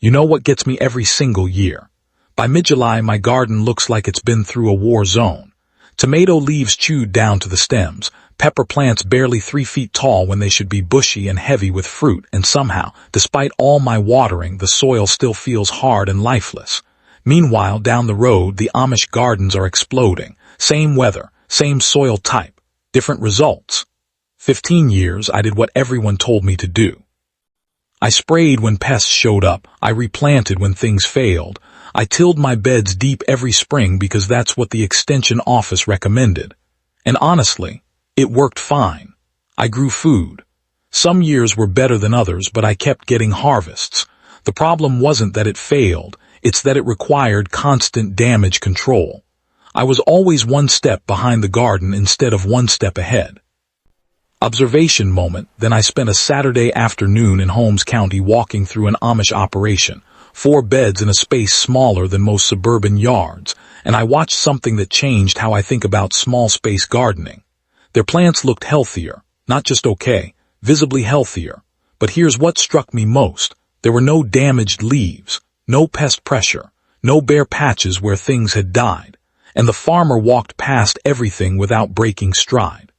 You know what gets me every single year? By mid-July, my garden looks like it's been through a war zone. Tomato leaves chewed down to the stems, pepper plants barely 3 feet tall when they should be bushy and heavy with fruit, and somehow, despite all my watering, the soil still feels hard and lifeless. Meanwhile, down the road, the Amish gardens are exploding. Same weather, same soil type, different results. 15 years, I did what everyone told me to do. I sprayed when pests showed up, I replanted when things failed, I tilled my beds deep every spring because that's what the extension office recommended. And honestly, it worked fine. I grew food. Some years were better than others, but I kept getting harvests. The problem wasn't that it failed, it's that it required constant damage control. I was always one step behind the garden instead of one step ahead. Observation moment, then I spent a Saturday afternoon in Holmes County walking through an Amish operation, 4 beds in a space smaller than most suburban yards, and I watched something that changed how I think about small space gardening. Their plants looked healthier, not just okay, visibly healthier. But here's what struck me most. There were no damaged leaves, no pest pressure, no bare patches where things had died, and the farmer walked past everything without breaking stride.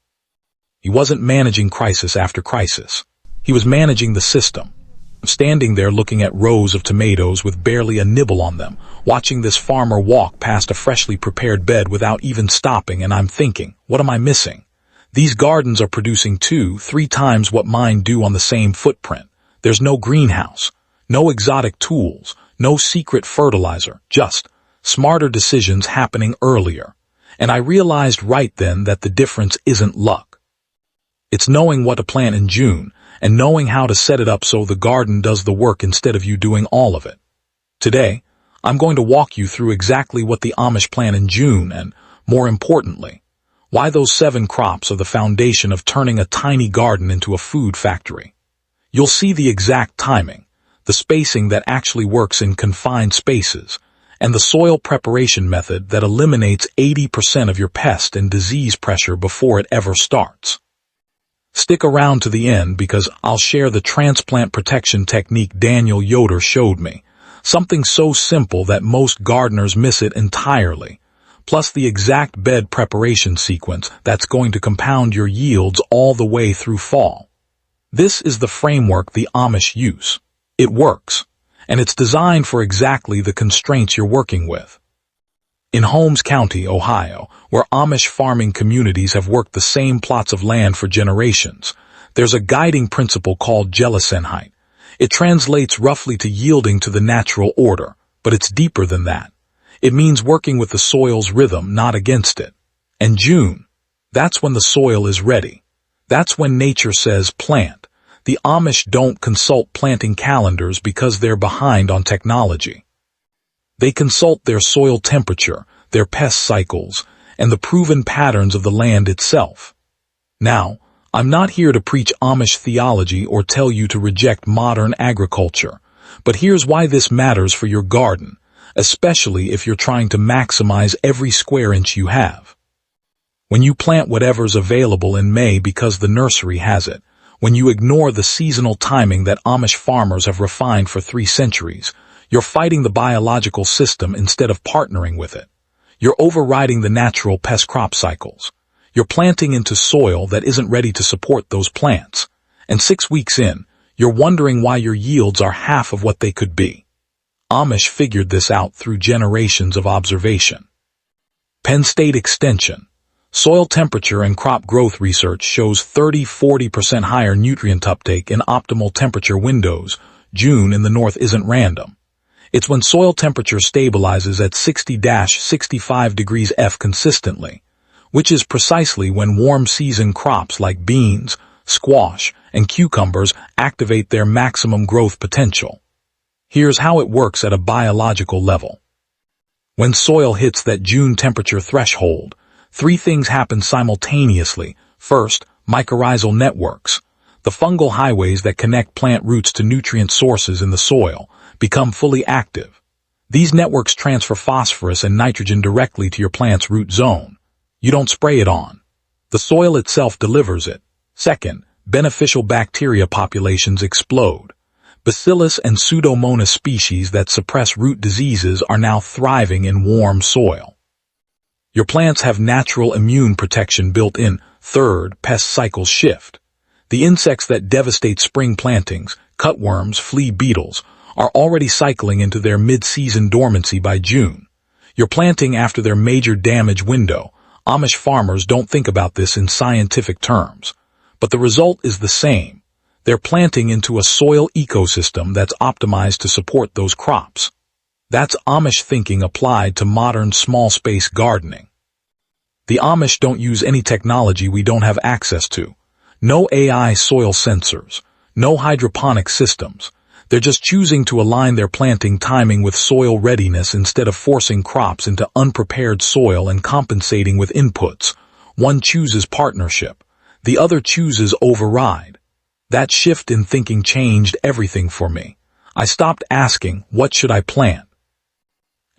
He wasn't managing crisis after crisis. He was managing the system. I'm standing there looking at rows of tomatoes with barely a nibble on them, watching this farmer walk past a freshly prepared bed without even stopping, and I'm thinking, what am I missing? These gardens are producing 2-3 times what mine do on the same footprint. There's no greenhouse, no exotic tools, no secret fertilizer, just smarter decisions happening earlier. And I realized right then that the difference isn't luck. It's knowing what to plant in June, and knowing how to set it up so the garden does the work instead of you doing all of it. Today, I'm going to walk you through exactly what the Amish plant in June and, more importantly, why those 7 crops are the foundation of turning a tiny garden into a food factory. You'll see the exact timing, the spacing that actually works in confined spaces, and the soil preparation method that eliminates 80% of your pest and disease pressure before it ever starts. Stick around to the end because I'll share the transplant protection technique Daniel Yoder showed me, something so simple that most gardeners miss it entirely, plus the exact bed preparation sequence that's going to compound your yields all the way through fall. This is the framework the Amish use. It works, and it's designed for exactly the constraints you're working with. In Holmes County, Ohio, where Amish farming communities have worked the same plots of land for generations, there's a guiding principle called Jelisenheit. It translates roughly to yielding to the natural order, but it's deeper than that. It means working with the soil's rhythm, not against it. And June, that's when the soil is ready. That's when nature says plant. The Amish don't consult planting calendars because they're behind on technology. They consult their soil temperature, their pest cycles, and the proven patterns of the land itself. Now, I'm not here to preach Amish theology or tell you to reject modern agriculture, but here's why this matters for your garden, especially if you're trying to maximize every square inch you have. When you plant whatever's available in May because the nursery has it, when you ignore the seasonal timing that Amish farmers have refined for 3 centuries, you're fighting the biological system instead of partnering with it. You're overriding the natural pest crop cycles. You're planting into soil that isn't ready to support those plants. And 6 weeks in, you're wondering why your yields are half of what they could be. Amish figured this out through generations of observation. Penn State Extension. Soil temperature and crop growth research shows 30-40% higher nutrient uptake in optimal temperature windows. June in the north isn't random. It's when soil temperature stabilizes at 60-65 degrees F consistently, which is precisely when warm season crops like beans, squash, and cucumbers activate their maximum growth potential. Here's how it works at a biological level. When soil hits that June temperature threshold, 3 things happen simultaneously. First, mycorrhizal networks, the fungal highways that connect plant roots to nutrient sources in the soil, become fully active. These networks transfer phosphorus and nitrogen directly to your plant's root zone. You don't spray it on. The soil itself delivers it. Second, beneficial bacteria populations explode. Bacillus and Pseudomonas species that suppress root diseases are now thriving in warm soil. Your plants have natural immune protection built in. Third, pest cycle shift. The insects that devastate spring plantings, cutworms, flea beetles, are already cycling into their mid-season dormancy by June. You're planting after their major damage window. Amish farmers don't think about this in scientific terms, but the result is the same. They're planting into a soil ecosystem that's optimized to support those crops. That's Amish thinking applied to modern small-space gardening. The Amish don't use any technology we don't have access to. No AI soil sensors, no hydroponic systems. They're just choosing to align their planting timing with soil readiness instead of forcing crops into unprepared soil and compensating with inputs. One chooses partnership. The other chooses override. That shift in thinking changed everything for me. I stopped asking, what should I plant?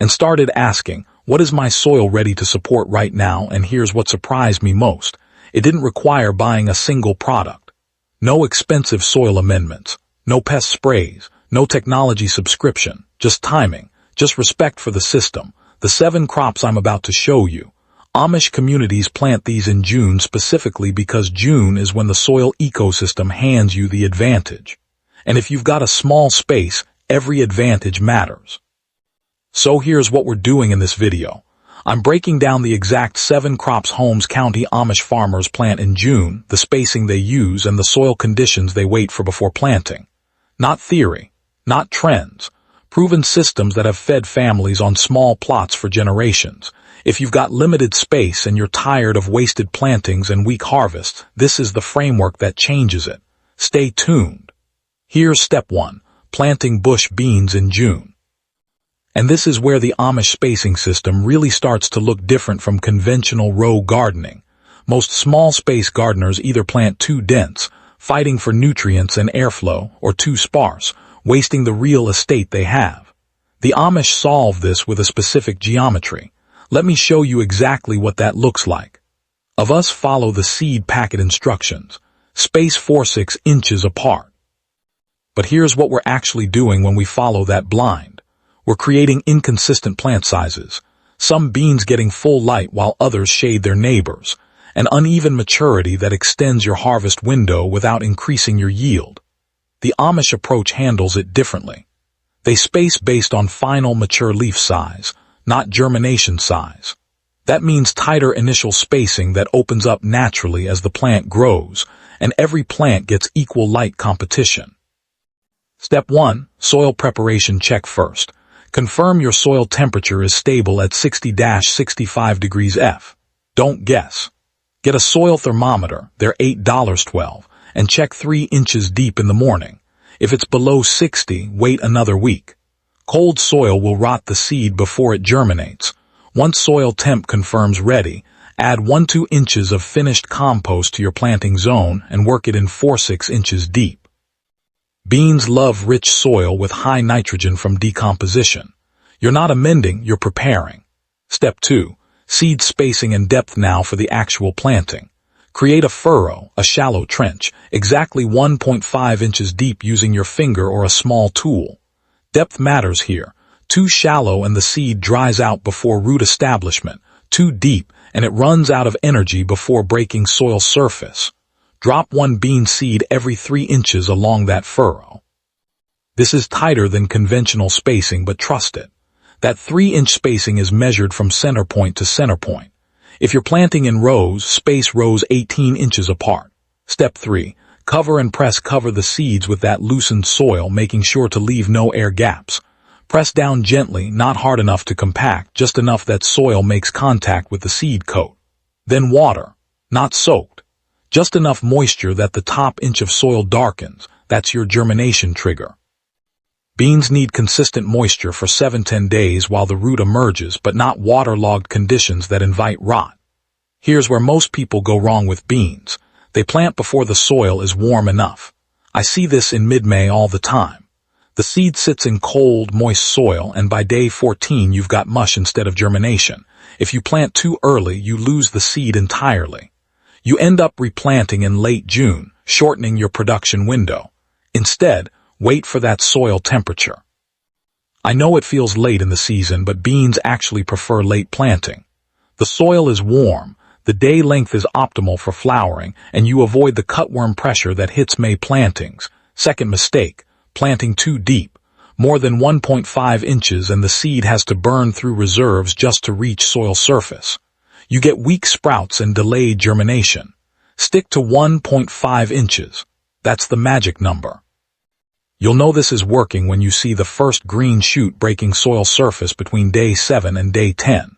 And started asking, what is my soil ready to support right now? And here's what surprised me most. It didn't require buying a single product. No expensive soil amendments. No pest sprays, no technology subscription, just timing, just respect for the system. The 7 crops I'm about to show you. Amish communities plant these in June specifically because June is when the soil ecosystem hands you the advantage. And if you've got a small space, every advantage matters. So here's what we're doing in this video. I'm breaking down the exact 7 crops Holmes County Amish farmers plant in June, the spacing they use, and the soil conditions they wait for before planting. Not theory, not trends, proven systems that have fed families on small plots for generations. If you've got limited space and you're tired of wasted plantings and weak harvests, this is the framework that changes it. Stay tuned. Here's step 1, planting bush beans in June. And this is where the Amish spacing system really starts to look different from conventional row gardening. Most small space gardeners either plant too dense, fighting for nutrients and airflow, or too sparse, wasting the real estate they have. The Amish solve this with a specific geometry. Let me show you exactly what that looks like. Of us follow the seed packet instructions. Space 4-6 inches apart. But here's what we're actually doing when we follow that blind. We're creating inconsistent plant sizes. Some beans getting full light while others shade their neighbors. An uneven maturity that extends your harvest window without increasing your yield. The Amish approach handles it differently. They space based on final mature leaf size, not germination size. That means tighter initial spacing that opens up naturally as the plant grows, and every plant gets equal light competition. Step 1. Soil preparation check first. Confirm your soil temperature is stable at 60-65 degrees F. Don't guess. Get a soil thermometer, they're $8.12, and check 3 inches deep in the morning. If it's below 60, wait another week. Cold soil will rot the seed before it germinates. Once soil temp confirms ready, add 1-2 inches of finished compost to your planting zone and work it in 4-6 inches deep. Beans love rich soil with high nitrogen from decomposition. You're not amending, you're preparing. Step 2. Seed spacing and depth now for the actual planting. Create a furrow, a shallow trench, exactly 1.5 inches deep using your finger or a small tool. Depth matters here. Too shallow and the seed dries out before root establishment. Too deep and it runs out of energy before breaking soil surface. Drop 1 bean seed every 3 inches along that furrow. This is tighter than conventional spacing, but trust it. That 3-inch spacing is measured from center point to center point. If you're planting in rows, space rows 18 inches apart. Step 3. Cover and press cover the seeds with that loosened soil, making sure to leave no air gaps. Press down gently, not hard enough to compact, just enough that soil makes contact with the seed coat. Then water, not soaked. Just enough moisture that the top inch of soil darkens. That's your germination trigger. Beans need consistent moisture for 7-10 days while the root emerges, but not waterlogged conditions that invite rot. Here's where most people go wrong with beans. They plant before the soil is warm enough. I see this in mid-May all the time. The seed sits in cold, moist soil, and by day 14 you've got mush instead of germination. If you plant too early, you lose the seed entirely. You end up replanting in late June, shortening your production window. Instead, Wait for that soil temperature. I know it feels late in the season, but beans actually prefer late planting. The soil is warm, the day length is optimal for flowering, and you avoid the cutworm pressure that hits May plantings. Second mistake, planting too deep. More than 1.5 inches and the seed has to burn through reserves just to reach soil surface. You get weak sprouts and delayed germination. Stick to 1.5 inches. That's the magic number. You'll know this is working when you see the first green shoot breaking soil surface between day 7 and day 10.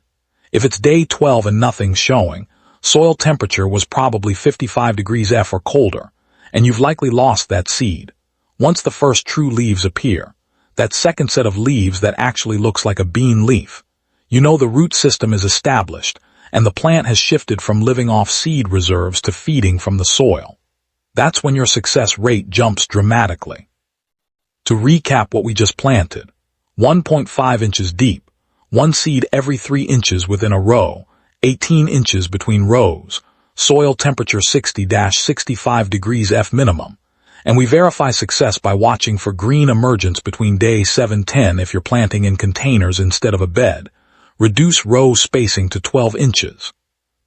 If it's day 12 and nothing's showing, soil temperature was probably 55 degrees F or colder, and you've likely lost that seed. Once the first true leaves appear, that second set of leaves that actually looks like a bean leaf, you know the root system is established, and the plant has shifted from living off seed reserves to feeding from the soil. That's when your success rate jumps dramatically. To recap what we just planted, 1.5 inches deep, one seed every 3 inches within a row, 18 inches between rows, soil temperature 60-65 degrees F minimum, and we verify success by watching for green emergence between day 7-10 if you're planting in containers instead of a bed. Reduce row spacing to 12 inches.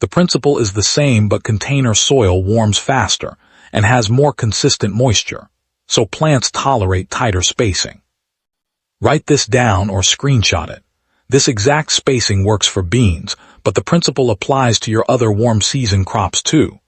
The principle is the same, but container soil warms faster and has more consistent moisture, so plants tolerate tighter spacing. Write this down or screenshot it. This exact spacing works for beans, but the principle applies to your other warm season crops too.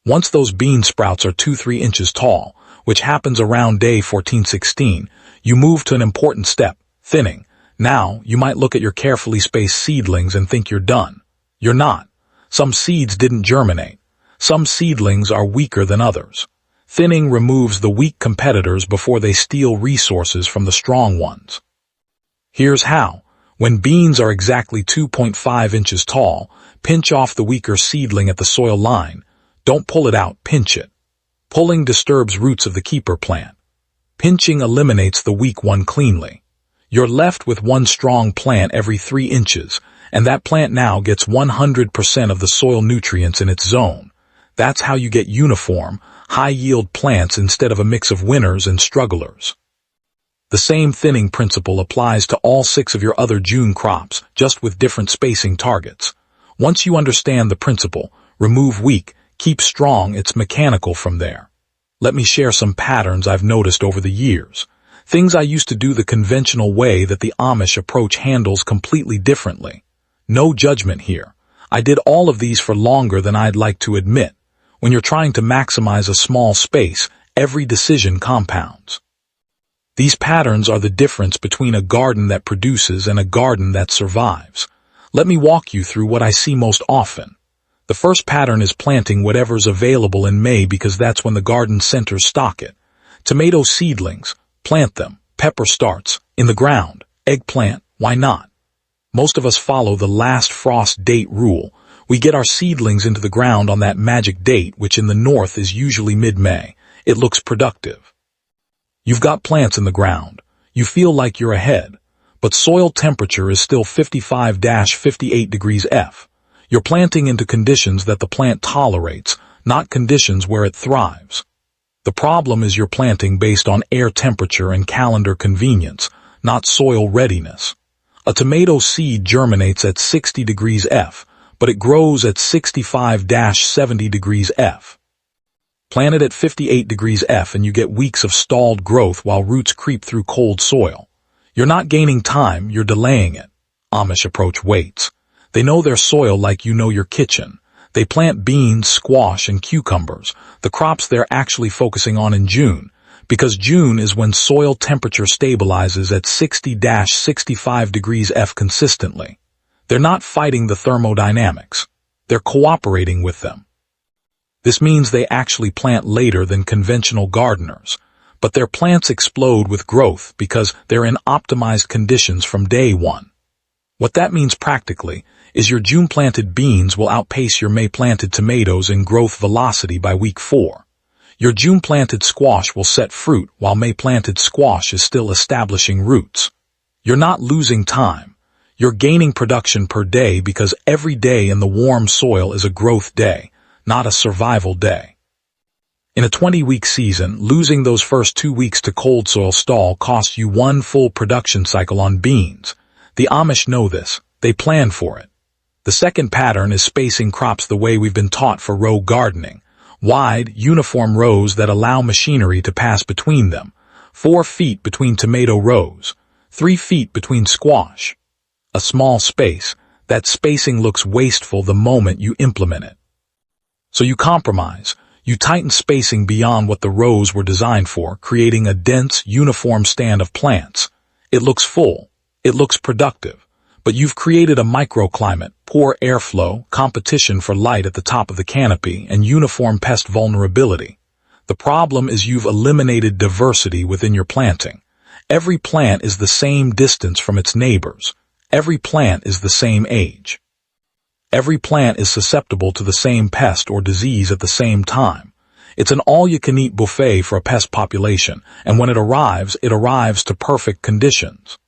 Once those bean sprouts are 2-3 inches tall, which happens around day 14-16, you move to an important step, thinning. Now, you might look at your carefully spaced seedlings and think you're done. You're not. Some seeds didn't germinate. Some seedlings are weaker than others. Thinning removes the weak competitors before they steal resources from the strong ones. Here's how. When beans are exactly 2.5 inches tall, pinch off the weaker seedling at the soil line. Don't pull it out, pinch it. Pulling disturbs roots of the keeper plant. Pinching eliminates the weak one cleanly. You're left with one strong plant every 3 inches, and that plant now gets 100% of the soil nutrients in its zone. That's how you get uniform, high-yield plants instead of a mix of winners and strugglers. The same thinning principle applies to all 6 of your other June crops, just with different spacing targets. Once you understand the principle, remove weak, keep strong, it's mechanical from there. Let me share some patterns I've noticed over the years. Things I used to do the conventional way that the Amish approach handles completely differently. No judgment here. I did all of these for longer than I'd like to admit. When you're trying to maximize a small space, every decision compounds. These patterns are the difference between a garden that produces and a garden that survives. Let me walk you through what I see most often. The first pattern is planting whatever's available in May because that's when the garden centers stock it. Tomato seedlings, plant them. Pepper starts, in the ground. Eggplant, why not? Most of us follow the last frost date rule. We get our seedlings into the ground on that magic date, which in the north is usually mid-May. It looks productive. You've got plants in the ground. You feel like you're ahead, but soil temperature is still 55-58 degrees F. You're planting into conditions that the plant tolerates, not conditions where it thrives. The problem is you're planting based on air temperature and calendar convenience, not soil readiness. A tomato seed germinates at 60 degrees F, but it grows at 65-70 degrees F. Plant it at 58 degrees F and you get weeks of stalled growth while roots creep through cold soil. You're not gaining time, you're delaying it. Amish approach waits. They know their soil like you know your kitchen. They plant beans, squash, and cucumbers, the crops they're actually focusing on in June, because June is when soil temperature stabilizes at 60-65 degrees F consistently. They're not fighting the thermodynamics. They're cooperating with them. This means they actually plant later than conventional gardeners, but their plants explode with growth because they're in optimized conditions from day one. What that means practically is your June-planted beans will outpace your May-planted tomatoes in growth velocity by week 4. Your June-planted squash will set fruit while May-planted squash is still establishing roots. You're not losing time. You're gaining production per day because every day in the warm soil is a growth day, not a survival day. In a 20-week season, losing those first 2 weeks to cold soil stall costs you one full production cycle on beans. The Amish know this. They plan for it. The second pattern is spacing crops the way we've been taught for row gardening. Wide, uniform rows that allow machinery to pass between them. 4 feet between tomato rows. 3 feet between squash. A small space. That spacing looks wasteful the moment you implement it. So you compromise. You tighten spacing beyond what the rows were designed for, creating a dense, uniform stand of plants. It looks full. It looks productive. But you've created a microclimate, poor airflow, competition for light at the top of the canopy, and uniform pest vulnerability. The problem is you've eliminated diversity within your planting. Every plant is the same distance from its neighbors. Every plant is the same age. Every plant is susceptible to the same pest or disease at the same time. It's an all-you-can-eat buffet for a pest population, and when it arrives to perfect conditions.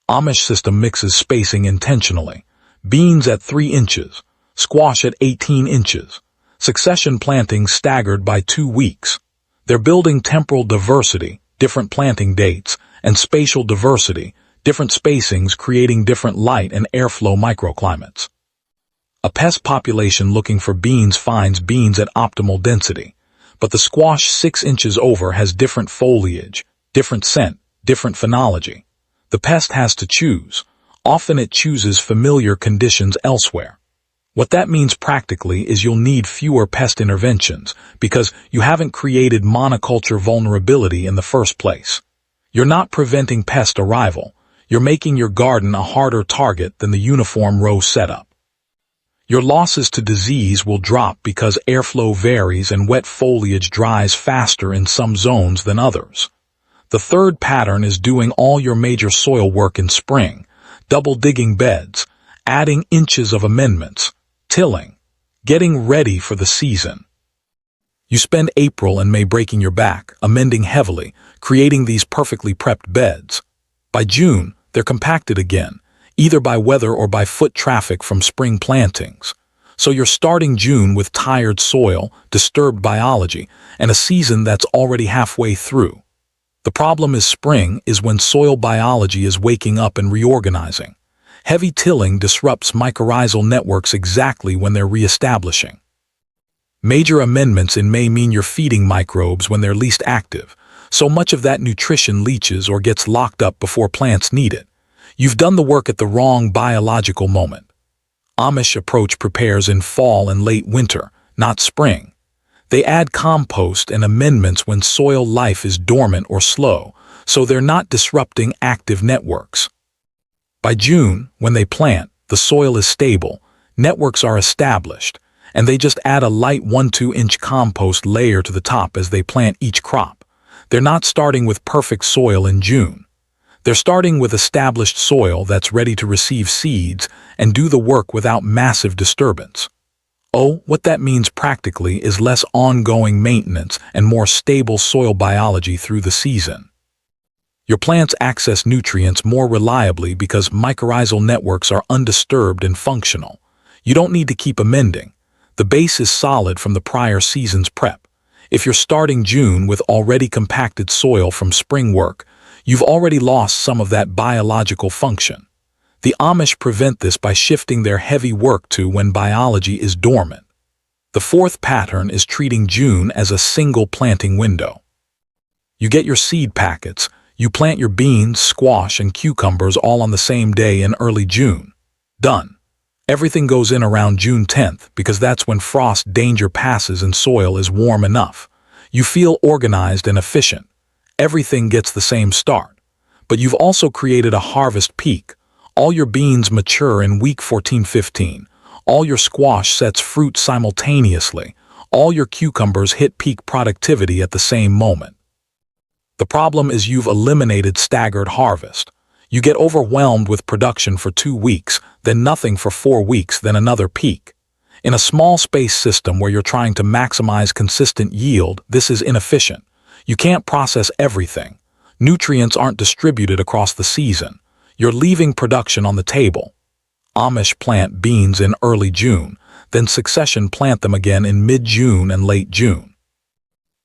Amish system mixes spacing intentionally. Beans at 3 inches, squash at 18 inches. Succession planting staggered by 2 weeks. They're building temporal diversity, different planting dates, and spatial diversity, different spacings creating different light and airflow microclimates. A pest population looking for beans finds beans at optimal density, but the squash 6 inches over has different foliage, different scent, different phenology. The pest has to choose. Often it chooses familiar conditions elsewhere. What that means practically is you'll need fewer pest interventions because you haven't created monoculture vulnerability in the first place. You're not preventing pest arrival. You're making your garden a harder target than the uniform row setup. Your losses to disease will drop because airflow varies and wet foliage dries faster in some zones than others. The third pattern is doing all your major soil work in spring, double digging beds, adding inches of amendments, tilling, getting ready for the season. You spend April and May breaking your back, amending heavily, creating these perfectly prepped beds. By June, they're compacted again, either by weather or by foot traffic from spring plantings. So you're starting June with tired soil, disturbed biology, and a season that's already halfway through. The problem is spring is when soil biology is waking up and reorganizing. Heavy tilling disrupts mycorrhizal networks exactly when they're reestablishing. Major amendments in May mean you're feeding microbes when they're least active, so much of that nutrition leaches or gets locked up before plants need it. You've done the work at the wrong biological moment. Amish approach prepares in fall and late winter, not spring. They add compost and amendments when soil life is dormant or slow, so they're not disrupting active networks. By June, when they plant, the soil is stable, networks are established, and they just add a light 1–2 inch compost layer to the top as they plant each crop. They're not starting with perfect soil in June. They're starting with established soil that's ready to receive seeds and do the work without massive disturbance. Oh, what that means practically is less ongoing maintenance and more stable soil biology through the season. Your plants access nutrients more reliably because mycorrhizal networks are undisturbed and functional. You don't need to keep amending. The base is solid from the prior season's prep. If you're starting June with already compacted soil from spring work, you've already lost some of that biological function. The Amish prevent this by shifting their heavy work to when biology is dormant. The fourth pattern is treating June as a single planting window. You get your seed packets, you plant your beans, squash, and cucumbers all on the same day in early June. Done. Everything goes in around June 10th because that's when frost danger passes and soil is warm enough. You feel organized and efficient. Everything gets the same start. But you've also created a harvest peak. All your beans mature in week 14–15. All your squash sets fruit simultaneously. All your cucumbers hit peak productivity at the same moment. The problem is you've eliminated staggered harvest. You get overwhelmed with production for 2 weeks, then nothing for 4 weeks, then another peak. In a small space system where you're trying to maximize consistent yield, this is inefficient. You can't process everything. Nutrients aren't distributed across the season. You're leaving production on the table. Amish plant beans in early June, then succession plant them again in mid-June and late June.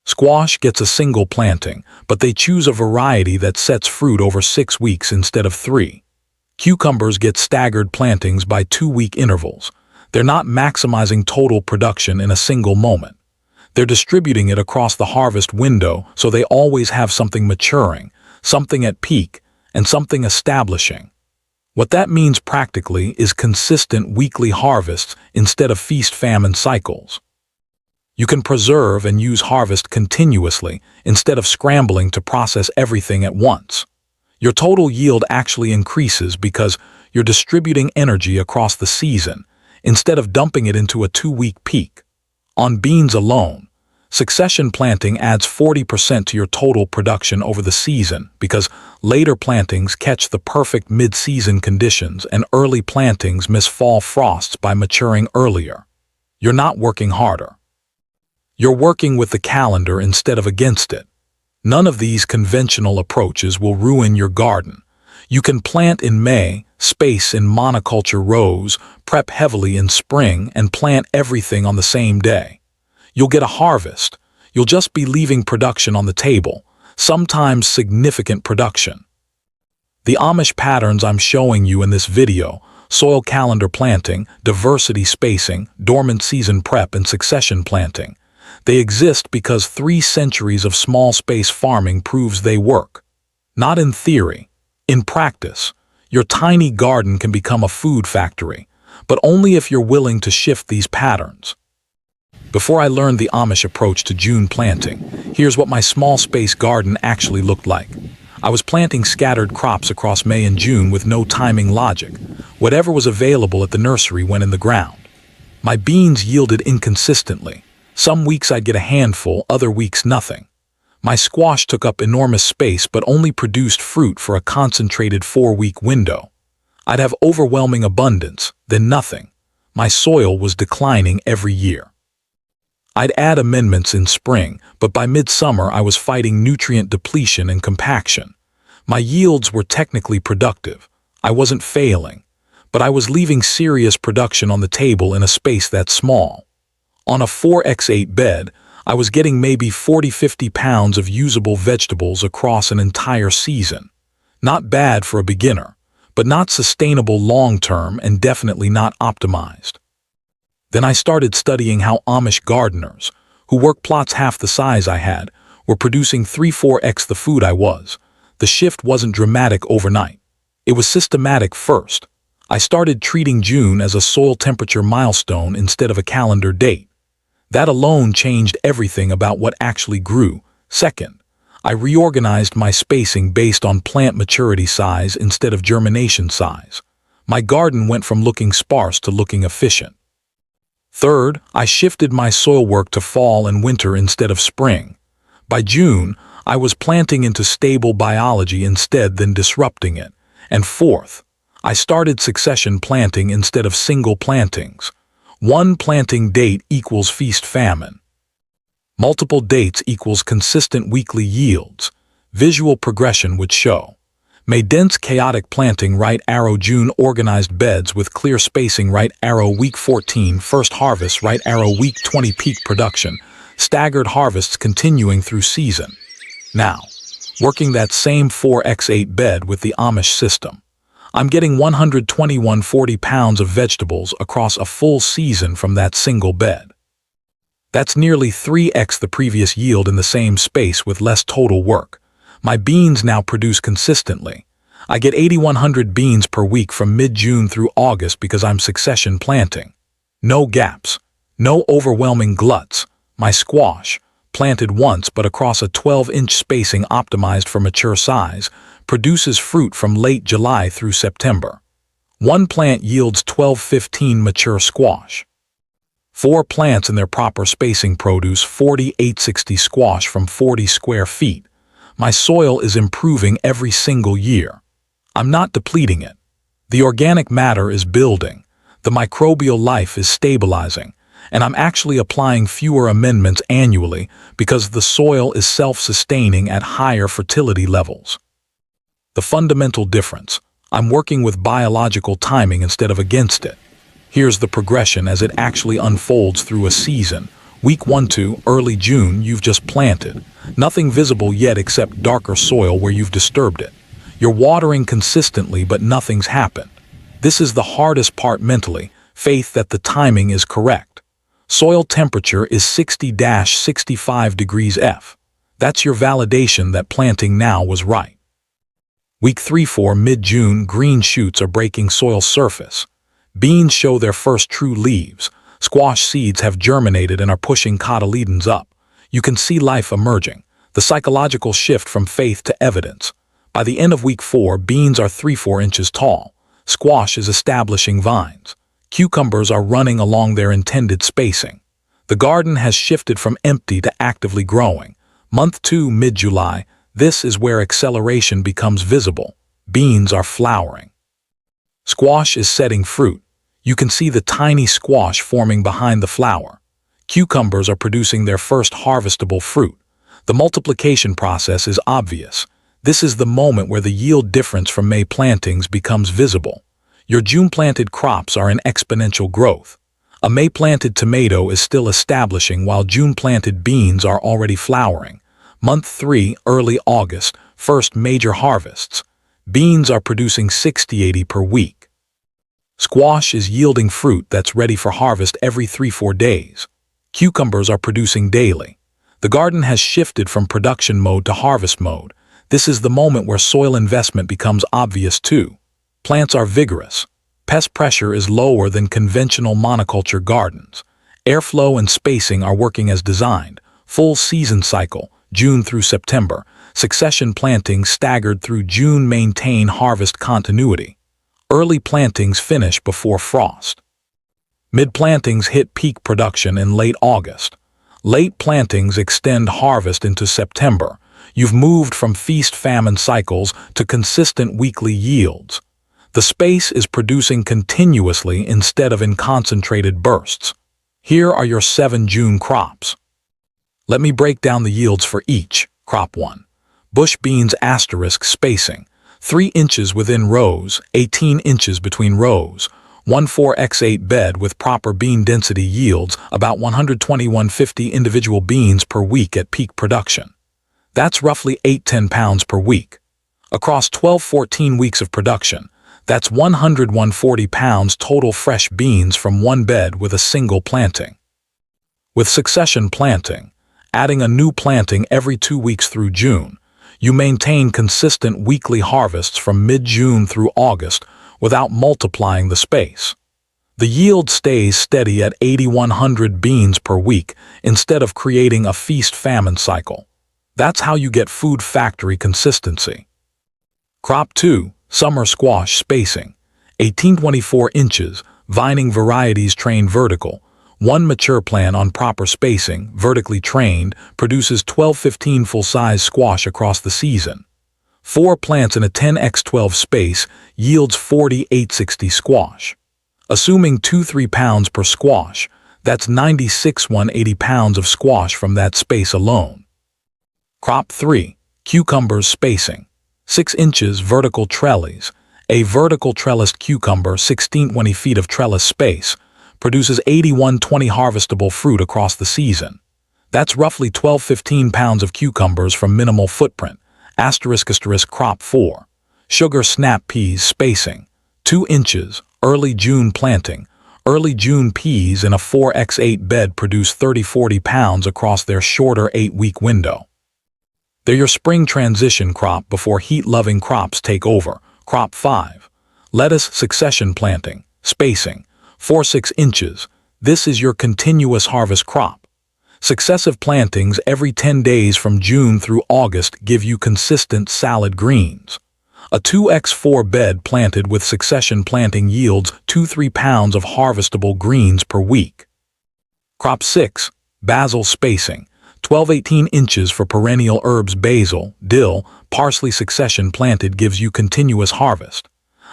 Squash gets a single planting, but they choose a variety that sets fruit over 6 weeks instead of 3. Cucumbers get staggered plantings by 2-week intervals. They're not maximizing total production in a single moment. They're distributing it across the harvest window so they always have something maturing, something at peak, and something establishing. What that means practically is consistent weekly harvests instead of feast-famine cycles. You can preserve and use harvest continuously instead of scrambling to process everything at once. Your total yield actually increases because you're distributing energy across the season instead of dumping it into a 2-week peak. On beans alone, succession planting adds 40% to your total production over the season because later plantings catch the perfect mid-season conditions and early plantings miss fall frosts by maturing earlier. You're not working harder. You're working with the calendar instead of against it. None of these conventional approaches will ruin your garden. You can plant in May, space in monoculture rows, prep heavily in spring, and plant everything on the same day. You'll get a harvest. You'll just be leaving production on the table, sometimes significant production. The Amish patterns I'm showing you in this video, soil calendar planting, diversity spacing, dormant season prep, and succession planting, they exist because 3 centuries of small space farming proves they work. Not in theory. In practice, your tiny garden can become a food factory, but only if you're willing to shift these patterns. Before I learned the Amish approach to June planting, here's what my small space garden actually looked like. I was planting scattered crops across May and June with no timing logic. Whatever was available at the nursery went in the ground. My beans yielded inconsistently. Some weeks I'd get a handful, other weeks nothing. My squash took up enormous space but only produced fruit for a concentrated 4-week window. I'd have overwhelming abundance, then nothing. My soil was declining every year. I'd add amendments in spring, but by midsummer I was fighting nutrient depletion and compaction. My yields were technically productive. I wasn't failing, but I was leaving serious production on the table in a space that small. On a 4x8 bed, I was getting maybe 40–50 pounds of usable vegetables across an entire season. Not bad for a beginner, but not sustainable long-term and definitely not optimized. Then I started studying how Amish gardeners, who work plots half the size I had, were producing 3–4x the food I was. The shift wasn't dramatic overnight. It was systematic first. I started treating June as a soil temperature milestone instead of a calendar date. That alone changed everything about what actually grew. Second, I reorganized my spacing based on plant maturity size instead of germination size. My garden went from looking sparse to looking efficient. Third, I shifted my soil work to fall and winter instead of spring. By June, I was planting into stable biology instead than disrupting it. And fourth, I started succession planting instead of single plantings. 1 planting date equals feast-famine. Multiple dates equals consistent weekly yields. Visual progression would show. May dense chaotic planting right arrow June organized beds with clear spacing right arrow week 14 first harvest right arrow week 20 peak production. Staggered harvests continuing through season. Now, working that same 4x8 bed with the Amish system. I'm getting 121–40 pounds of vegetables across a full season from that single bed. That's nearly 3x the previous yield in the same space with less total work. My beans now produce consistently. I get 8,100 beans per week from mid-June through August because I'm succession planting. No gaps. No overwhelming gluts. My squash, planted once but across a 12-inch spacing optimized for mature size, produces fruit from late July through September. 1 plant yields 12–15 mature squash. 4 plants in their proper spacing produce 40–860 squash from 40 square feet. My soil is improving every single year. I'm not depleting it. The organic matter is building. The microbial life is stabilizing. And I'm actually applying fewer amendments annually because the soil is self-sustaining at higher fertility levels. The fundamental difference: I'm working with biological timing instead of against it. Here's the progression as it actually unfolds through a season, Week 1-2, early June, you've just planted. Nothing visible yet except darker soil where you've disturbed it. You're watering consistently, but nothing's happened. This is the hardest part mentally, faith that the timing is correct. Soil temperature is 60-65 degrees F. That's your validation that planting now was right. Week 3-4, mid-June, green shoots are breaking soil surface. Beans show their first true leaves. Squash seeds have germinated and are pushing cotyledons up. You can see life emerging, the psychological shift from faith to evidence. By the end of week 4, beans are 3-4 inches tall. Squash is establishing vines. Cucumbers are running along their intended spacing. The garden has shifted from empty to actively growing. Month 2, mid-July, this is where acceleration becomes visible. Beans are flowering. Squash is setting fruit. You can see the tiny squash forming behind the flower. Cucumbers are producing their first harvestable fruit. The multiplication process is obvious. This is the moment where the yield difference from May plantings becomes visible. Your June-planted crops are in exponential growth. A May-planted tomato is still establishing while June-planted beans are already flowering. Month 3, early August, first major harvests. Beans are producing 60-80 per week. Squash is yielding fruit that's ready for harvest every 3-4 days. Cucumbers are producing daily. The garden has shifted from production mode to harvest mode. This is the moment where soil investment becomes obvious too. Plants are vigorous. Pest pressure is lower than conventional monoculture gardens. Airflow and spacing are working as designed. Full season cycle, June through September. Succession plantings staggered through June maintain harvest continuity. Early plantings finish before frost. Mid-plantings hit peak production in late August. Late plantings extend harvest into September. You've moved from feast-famine cycles to consistent weekly yields. The space is producing continuously instead of in concentrated bursts. Here are your 7 June crops. Let me break down the yields for each. Crop 1. Bush beans * spacing. 3 inches within rows, 18 inches between rows. 1/4x8 bed with proper bean density yields about 120-150 individual beans per week at peak production. That's roughly 8-10 pounds per week. Across 12-14 weeks of production, that's 100-140 pounds total fresh beans from one bed with a single planting. With succession planting, adding a new planting every 2 weeks through June, you maintain consistent weekly harvests from mid-June through August without multiplying the space. The yield stays steady at 80-100 beans per week instead of creating a feast-famine cycle. That's how you get food factory consistency. Crop 2, summer squash spacing. 18-24 inches, vining varieties trained vertical. One mature plant on proper spacing, vertically trained, produces 12-15 full-size squash across the season. 4 plants in a 10x12 space yields 40-860 squash. Assuming 2-3 pounds per squash, that's 96-180 pounds of squash from that space alone. Crop 3, cucumbers spacing. 6 inches vertical trellis. A vertical trellised cucumber, 16-20 feet of trellis space, produces 80-120 harvestable fruit across the season. That's roughly 12-15 pounds of cucumbers from minimal footprint. **** Crop 4. Sugar snap peas spacing. 2 inches, early June planting. Early June peas in a 4x8 bed produce 30-40 pounds across their shorter 8-week window. They're your spring transition crop before heat-loving crops take over. Crop 5. Lettuce succession planting. Spacing. 4-6 inches. This is your continuous harvest crop. Successive plantings every 10 days from June through August give you consistent salad greens. A 2x4 bed planted with succession planting yields 2-3 pounds of harvestable greens per week. Crop 6. Basil spacing. 12-18 inches for perennial herbs. Basil, dill, parsley succession planted gives you continuous harvest.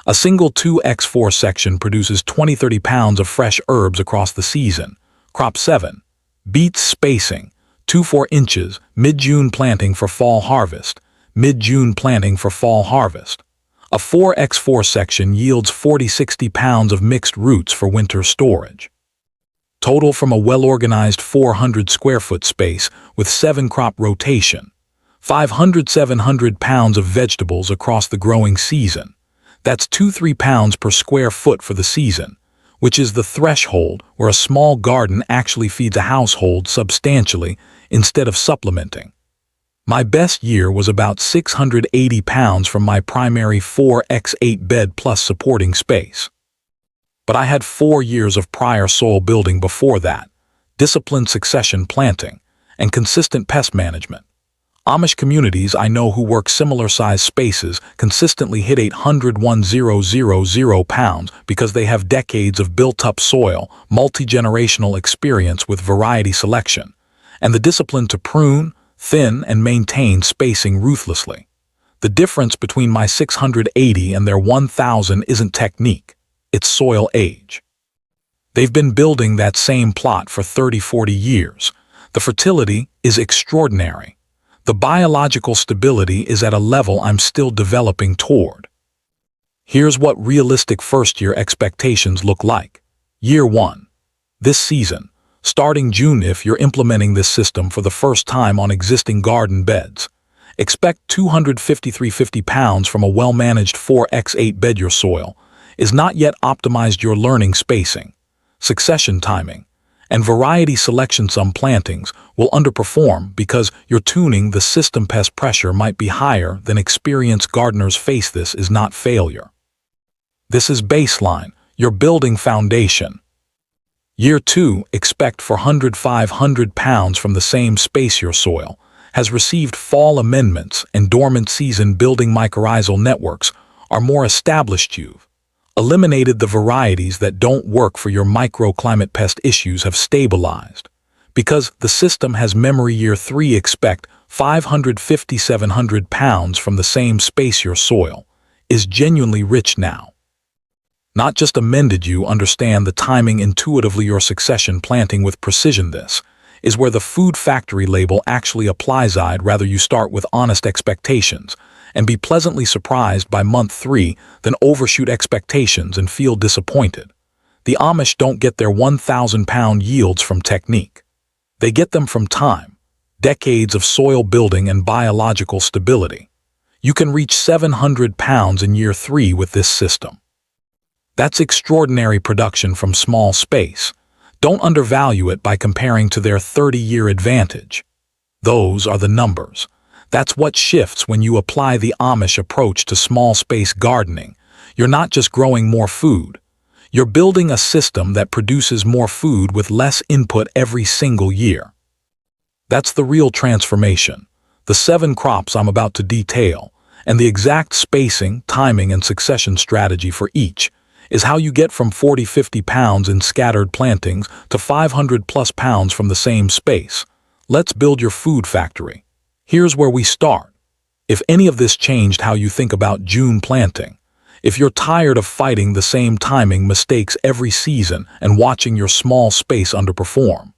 A single 2x4 section produces 20-30 pounds of fresh herbs across the season. Crop 7. Beets spacing. 2-4 inches, mid-June planting for fall harvest. Mid-June planting for fall harvest. A 4x4 section yields 40-60 pounds of mixed roots for winter storage. Total from a well-organized 400 square foot space with 7-crop rotation. 700 pounds of vegetables across the growing season. That's 2-3 pounds per square foot for the season, which is the threshold where a small garden actually feeds a household substantially instead of supplementing. My best year was about 680 pounds from my primary 4x8 bed plus supporting space. But I had 4 years of prior soil building before that, disciplined succession planting, and consistent pest management. Amish communities I know who work similar-sized spaces consistently hit 801,000 pounds because they have decades of built-up soil, multi-generational experience with variety selection, and the discipline to prune, thin, and maintain spacing ruthlessly. The difference between my 680 and their 1,000 isn't technique, it's soil age. They've been building that same plot for 30-40 years. The fertility is extraordinary. The biological stability is at a level I'm still developing toward. Here's what realistic first-year expectations look like. Year 1. This season, starting June if you're implementing this system for the first time on existing garden beds. Expect 250-350 pounds from a well-managed 4x8 bed. Your soil is not yet optimized. Your learning spacing, succession timing, and variety selection. Some plantings will underperform because you're tuning the system. Pest pressure might be higher than experienced gardeners face. This is not failure. This is baseline. You're building foundation. Year 2, expect 400-500 pounds from the same space. Your soil has received fall amendments and dormant season building mycorrhizal networks are more established. You've eliminated the varieties that don't work for your microclimate. Pest issues have stabilized. Because the system has memory. Year 3, expect 550-700 pounds from the same space. Your soil is genuinely rich now. Not just amended. You understand the timing intuitively. Your succession planting with precision. This is where the food factory label actually applies. I'd rather you start with honest expectations and be pleasantly surprised by month 3 than overshoot expectations and feel disappointed. The Amish don't get their 1,000-pound yields from technique. They get them from time, decades of soil building and biological stability. You can reach 700 pounds in year 3 with this system. That's extraordinary production from small space. Don't undervalue it by comparing to their 30-year advantage. Those are the numbers. That's what shifts when you apply the Amish approach to small space gardening. You're not just growing more food. You're building a system that produces more food with less input every single year. That's the real transformation. The 7 crops I'm about to detail, and the exact spacing, timing, and succession strategy for each, is how you get from 40-50 pounds in scattered plantings to 500+ pounds from the same space. Let's build your food factory. Here's where we start. If any of this changed how you think about June planting, if you're tired of fighting the same timing mistakes every season and watching your small space underperform,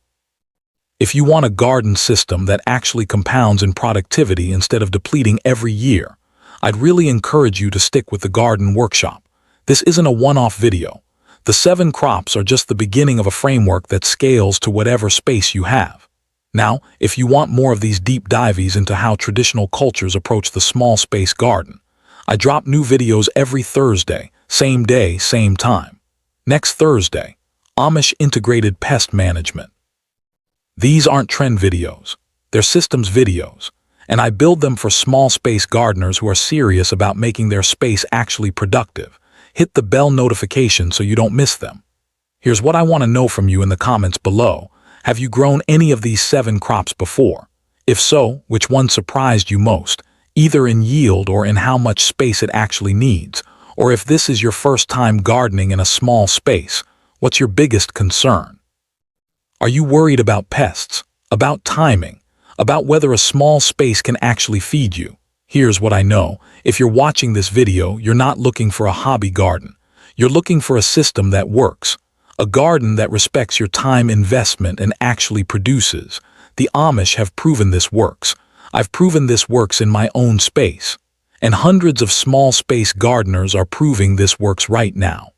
if you want a garden system that actually compounds in productivity instead of depleting every year, I'd really encourage you to stick with the garden workshop. This isn't a one-off video. The 7 crops are just the beginning of a framework that scales to whatever space you have. Now, if you want more of these deep dives into how traditional cultures approach the small space garden, I drop new videos every Thursday, same day, same time. Next Thursday, Amish integrated pest management. These aren't trend videos, they're systems videos, and I build them for small space gardeners who are serious about making their space actually productive. Hit the bell notification so you don't miss them. Here's what I want to know from you in the comments below. Have you grown any of these 7 crops before? If so, which one surprised you most, either in yield or in how much space it actually needs? Or if this is your first time gardening in a small space, what's your biggest concern? Are you worried about pests, about timing, about whether a small space can actually feed you? Here's what I know. If you're watching this video, you're not looking for a hobby garden. You're looking for a system that works. A garden that respects your time investment and actually produces. The Amish have proven this works. I've proven this works in my own space. And hundreds of small space gardeners are proving this works right now.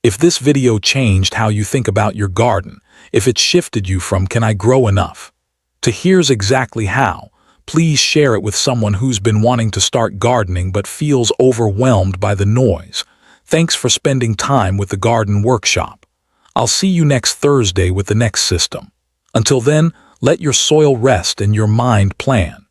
If this video changed how you think about your garden, if it shifted you from "can I grow enough" to "here's exactly how." Please share it with someone who's been wanting to start gardening but feels overwhelmed by the noise. Thanks for spending time with the Garden Workshop. I'll see you next Thursday with the next system. Until then, let your soil rest and your mind plan.